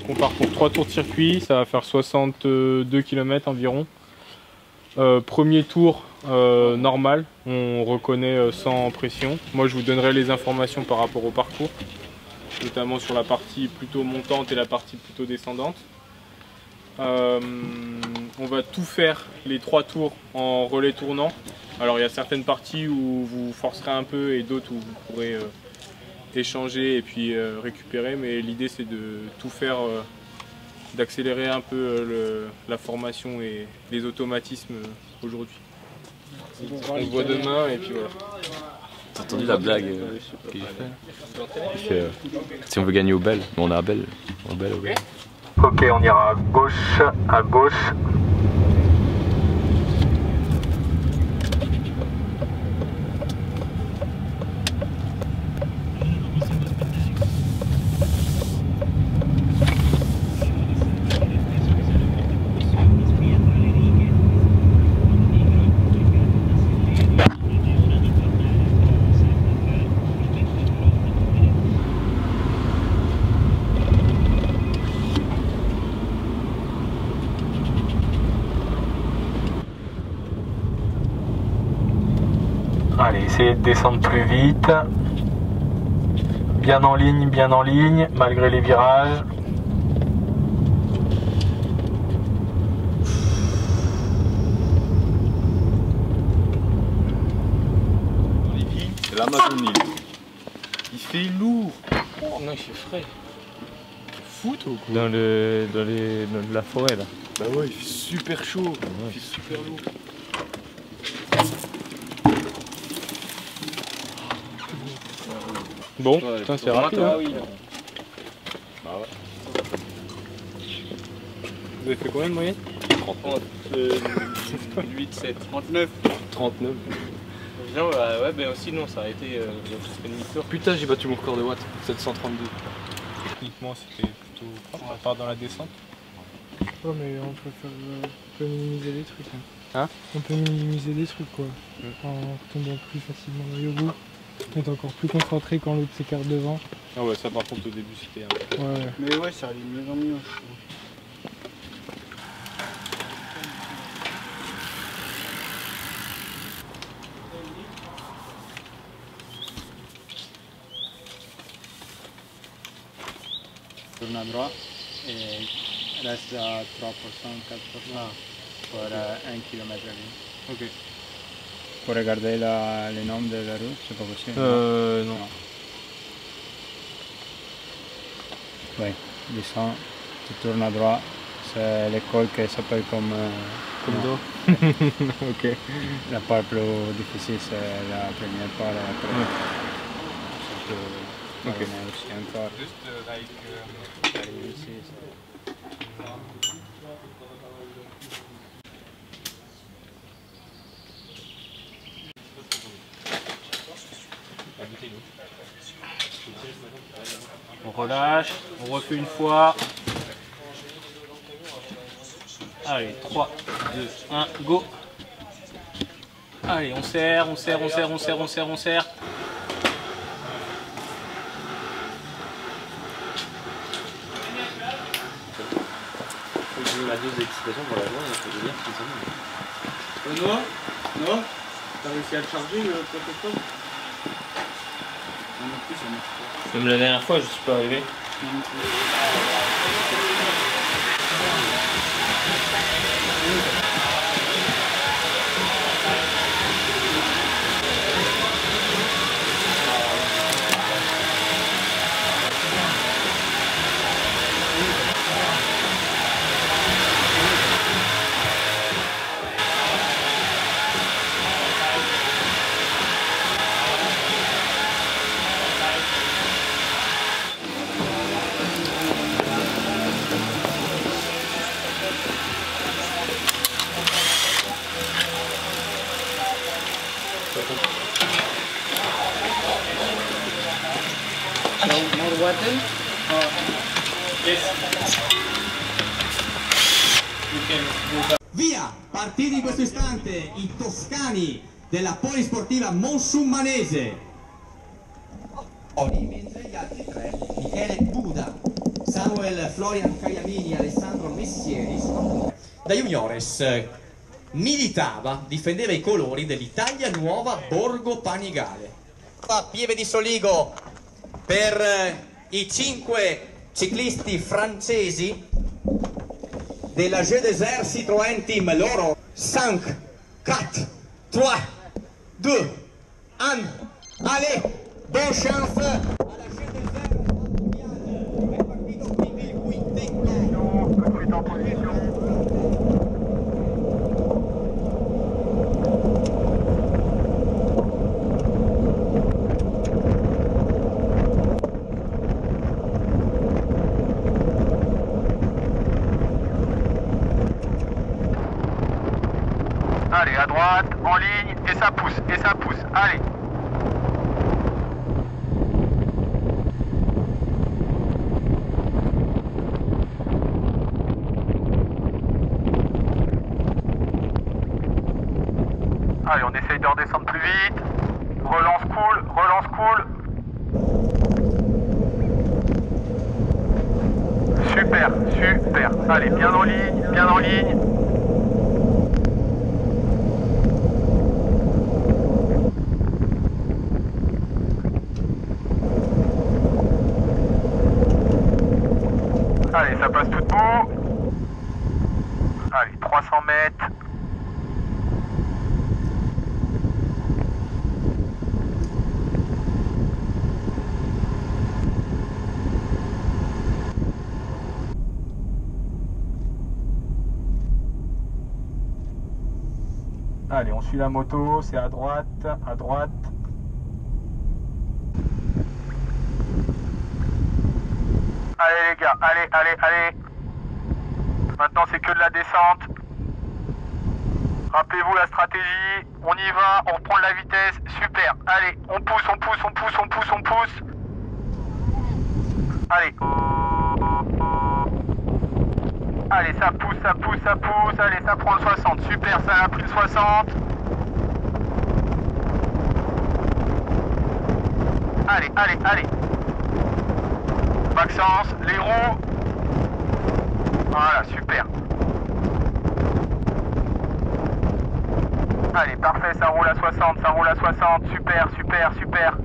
on parcourt 3 tours de circuit, ça va faire 62 km environ. Premier tour normal, on reconnaît sans pression. Moi je vous donnerai les informations par rapport au parcours, notamment sur la partie plutôt montante et la partie plutôt descendante. On va tout faire les 3 tours en relais tournant. Alors il y a certaines parties où vous forcerez un peu et d'autres où vous pourrez échanger et puis récupérer, mais l'idée c'est de tout faire, d'accélérer un peu la formation et les automatismes aujourd'hui. On se voit demain et puis voilà. T'as entendu la blague que j'ai fait si on veut gagner au Bel, mais on est à Bel. Au Bel. Ok, on ira à gauche, à gauche. Allez, essayez de descendre plus vite. Bien en ligne, malgré les virages. C'est l'Amazonie. Il fait lourd. Oh non, il fait frais. Fou toi quoi. Dans la forêt là. Bah ouais, il fait super chaud. Ouais. Il fait super lourd. Bon, ouais, putain, c'est rapide. Hein. Oui. Bah ouais. Vous avez fait combien de moyenne? 38, 7, 39. 39. Non, bah, ouais, ben aussi, non, ça a été demi-tour. Putain, j'ai battu mon record de watts, 732. Techniquement, c'était plutôt propre, à part dans la descente. Ouais, mais on peut minimiser des trucs. Hein? On peut minimiser des trucs, quoi. En tombant plus facilement dans le yogourt. Être encore plus concentré quand l'autre s'écarte devant. Ah ouais, ça par contre au début c'était un peu... Ouais. Mais ouais, ça allait de mieux en mieux. Tourne à droite et reste à 3%, 4% pour 1 km. Ok. Pour regarder le nom de la rue, c'est pas possible? Non. Oui, descends, tu tournes à droite, c'est l'école qui s'appelle comme d'eau. Ok. La part plus difficile c'est la première part et après. Ok. Aussi encore. Juste Arriver ici, on relâche, on refait une fois. Allez, 3, 2, 1, go. Allez, on serre, on serre, on serre, on serre, on serre, on serre. J'ai ma dose d'excitation pour la journée, il faut dire que c'est ça. Benoît, non? T'as réussi à le charger le protocole? Même la dernière fois, je suis pas arrivé. more water? Via! Partiti in questo istante i toscani della polisportiva Monsummanese. Oli in mezzo agli altri tre, Michele Buda, Samuel Manuel Florian Caiamini e Alessandro Messieri. Da juniores militava, difendeva i colori dell'Italia Nuova Borgo Panigale. A Pieve di Soligo per i 5 ciclisti francesi della Jeu Desert Citroën Team, loro 5, 4, 3, 2, 1, allez, bonne chance alla Jeu Desert mondiale. È partito quindi il quintetto. Allez, à droite, en ligne, et ça pousse, allez. Allez, on essaye de redescendre plus vite. Relance cool, relance cool. Super, super. Allez, bien en ligne, bien en ligne. Allez, ça passe tout debout. Allez, 300 mètres. Allez, on suit la moto, c'est à droite, à droite. Allez les gars, allez, allez, allez. Maintenant c'est que de la descente. Rappelez-vous la stratégie. On y va, on reprend de la vitesse. Super. Allez, on pousse, on pousse, on pousse, on pousse, on pousse. Allez. Allez, ça pousse, ça pousse, ça pousse. Allez, ça prend le 60. Super, ça a pris le 60. Allez, allez, allez. Maxence, les roues. Voilà, super. Allez, parfait, ça roule à 60, ça roule à 60. Super, super, super.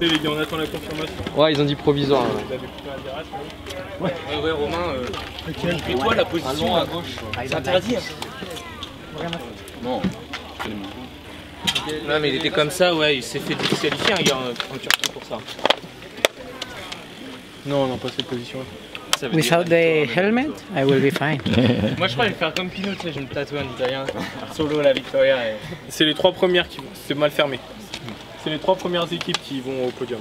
Les gars, on attend la confirmation. Ouais, ils ont dit provisoire. Vous avez coupé un virage, Ouais, Romain. Et toi, la position à gauche, c'est interdit. Non. Non, mais il était comme ça, ouais, il s'est fait disqualifier un gars en Turquie pour ça. Non, non, pas cette position. Without the helmet, I will be fine. Moi, je crois que je vais faire comme Pinot, tu sais, je vais me tatouer en italien. Solo la Victoria. Et... C'est les 3 premières qui vont. C'est mal fermé. C'est les 3 premières équipes qui vont au podium.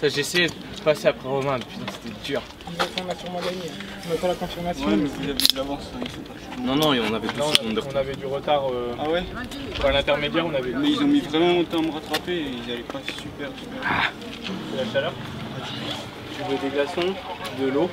J'ai essayé de passer après Romain, putain, c'était dur. On a sûrement gagné. On attend la confirmation. Ouais, mais vous avez de l'avance. Non, non, on avait 12 secondes de On retard. avait du retard. Ah ouais? À l'intermédiaire, on avait. Mais ils ont mis vraiment longtemps à me rattraper et ils n'allaient pas super. C'est la chaleur. Tu veux des glaçons, de l'eau.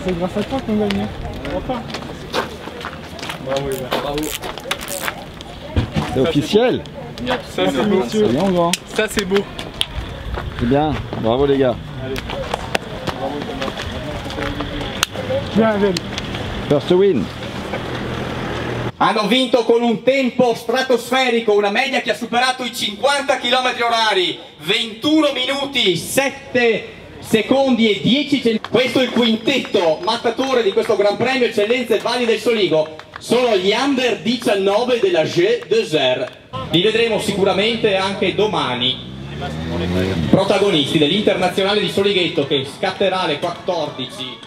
C'est grâce à toi qu'on gagne. Enfin. Bravo, Hubert. Bravo. C'est officiel. Ça c'est beau. C'est bien ou non? Ça c'est beau. C'est bien. Bravo les gars. Allez. Bravo Thomas. Bien, Abel. First to win. Hanno vinto con un tempo stratosferico, una media che ha superato i 50 km/h, 21 minuti, 7 secondi e 10 centimetri. Questo è il quintetto mattatore di questo Gran Premio Eccellenze Valli del Soligo. Sono gli under 19 della Jeu Desert. Li vedremo sicuramente anche domani. Protagonisti dell'Internazionale di Solighetto che scatterà alle 14.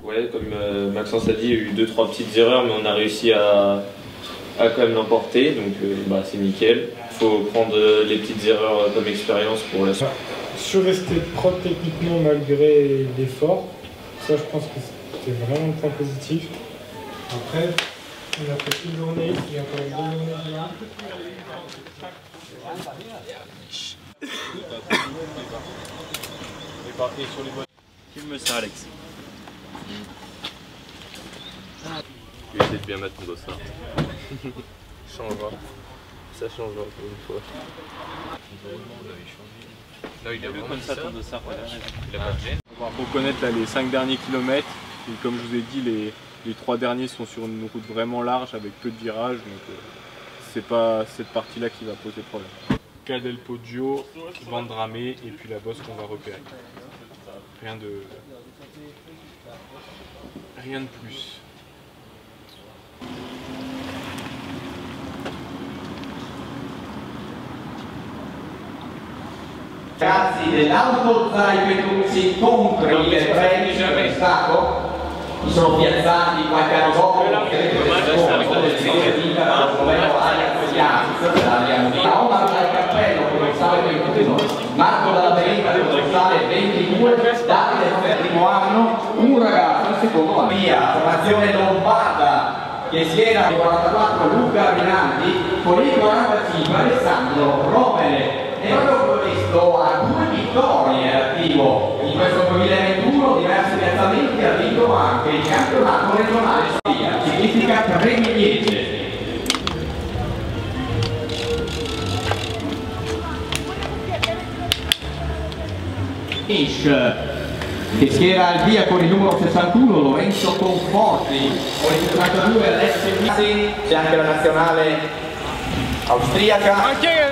Ouais, comme Maxence a dit, il y a eu 2-3 petites erreurs, mais on a réussi à quand même l'emporter, donc c'est nickel. Il faut prendre les petites erreurs comme expérience pour la suite. Je suis resté propre techniquement malgré l'effort. Ça, je pense que c'était vraiment le point positif. Après, on a fait une journée, il y a encore une journée là. Filme ça, Alex. Je vais essayer de bien mettre ton dossard. Changera. Ça changera pour une fois. Non, il a vu comme ça ton dossard. Il a pas de gêne. On va reconnaître là, les 5 derniers kilomètres. Et comme je vous ai dit, les 3 derniers sont sur une route vraiment large avec peu de virages. Donc c'est pas cette partie-là qui va poser problème. Cadel Poggio, Vendramé et puis la bosse qu'on va repérer. Rien de plus. Ragazzi dell'Auto Zai Petuzzi contro il treni del Stato mi sono piazzati qualche anno dopo Omar dal cappello dorsale 21, Marco dalla Beretta dorsale 22, Davide del primo anno, un ragazzo al secondo anno. Via, formazione lombarda che si era il 44 Luca Rinaldi con il 45 Alessandro Romele. E proprio questo ha 2 vittorie attivo in questo 2021, diversi piazzamenti, ha vinto anche il campionato regionale Stabia, significa 3 miliesi. Che schiera al via con il numero 61 Lorenzo Conforti, con il 62 Alessio Masi, c'è anche la nazionale austriaca.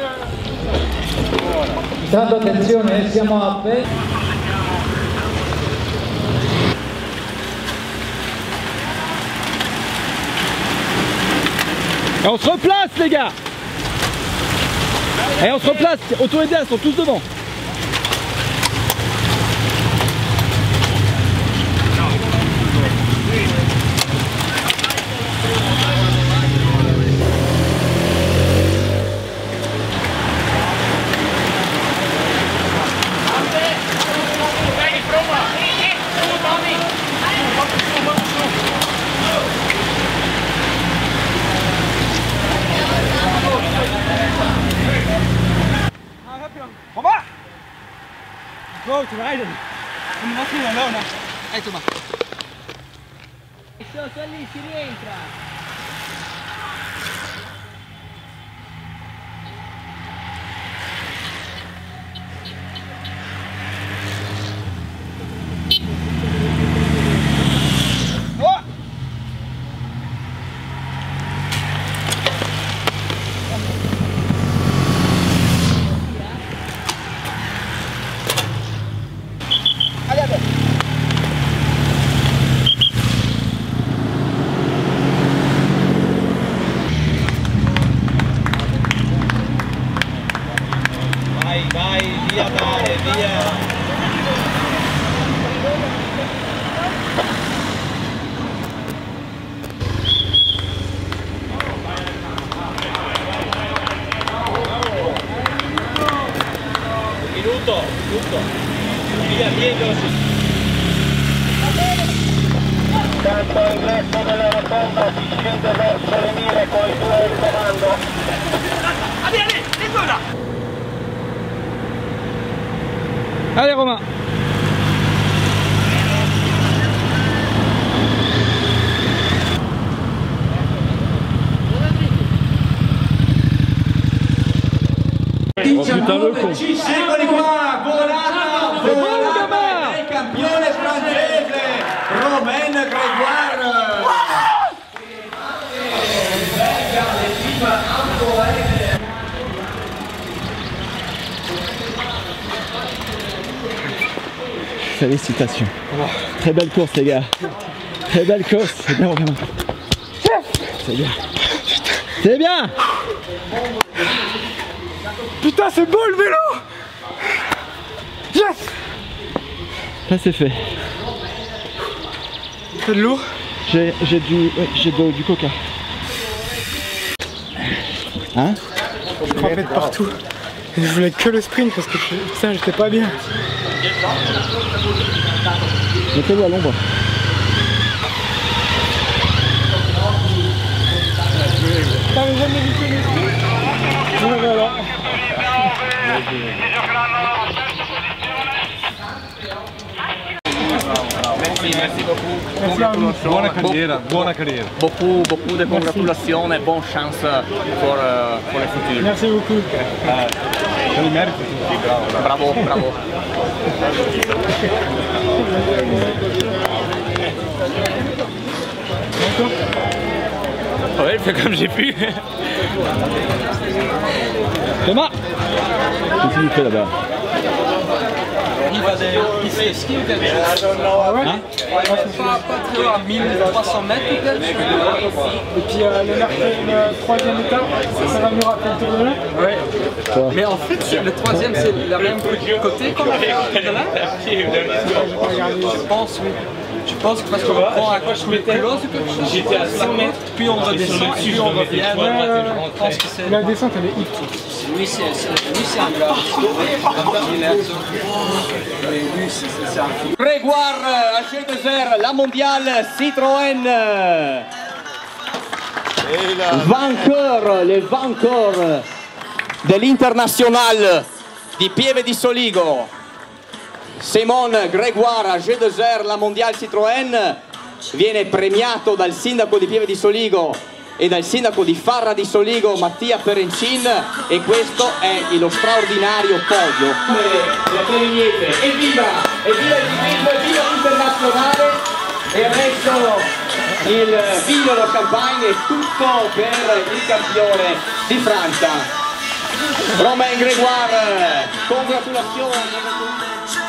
Tanto attenzione, siamo a Et on se replace les gars. Et on se replace, autour des ils sont tous devant. Go, te rijden. Kom wat hier, Lona. Ehi, Toma. Sotto lì si rientra. Tutto. Via dietro. Tanto il resto della rotonda si scende verso le mire con il tuo comando. Allez Romain. Oh putain le con. Eccoli qua, volata, il campione francese, Romain Grégoire. Félicitations. Très belle course les gars. Très belle course. C'est bien Romain. C'est bien. C'est bien. Putain, c'est beau le vélo! Yes! Ça c'est fait. T'as de l'eau? J'ai du coca. Hein? Je trempais de partout. Je voulais que le sprint parce que putain, j'étais pas bien. Mettez-vous à l'ombre. T'avais jamais vu que le sprint? Ouais, voilà. Merci beaucoup. Buona carriera. Beaucoup de congratulations et bonne chance pour le futur. Merci beaucoup. Bravo, bravo. Ouais, je fais comme j'ai pu. Thomas! Qu'est-ce que tu fais là-bas? Il fait ski ou quelque chose? Hein? Pas très loin, 1300 mètres ou quelque chose. Et puis le troisième étape, ça va nous rappeler le tour de là? Ouais. Mais en fait, le troisième, c'est la même côté qu'on a fait de là? Je pense, oui. Je pense que parce qu'on prend un coup de close ou quelque chose. J'étais à 100 mètres, puis on redescend, et puis on revient. Je pense que c'est... La descente, elle est hyper. Lui, c'est un gars. Lui, c'est un fou. Grégoire Agé-Désert, la mondiale Citroën. Le vainqueur dell'Internazionale di Pieve di Soligo. Simon Grégoire Agé-Désert, la mondiale Citroën, viene premiato dal sindaco di Pieve di Soligo e dal sindaco di Farra di Soligo Mattia Perencin, e questo è lo straordinario podio. Evviva il ciclismo, evviva l'Internazionale, e adesso il vino, lo champagne è tutto per il campione di Francia. Romain Grégoire, congratulazioni.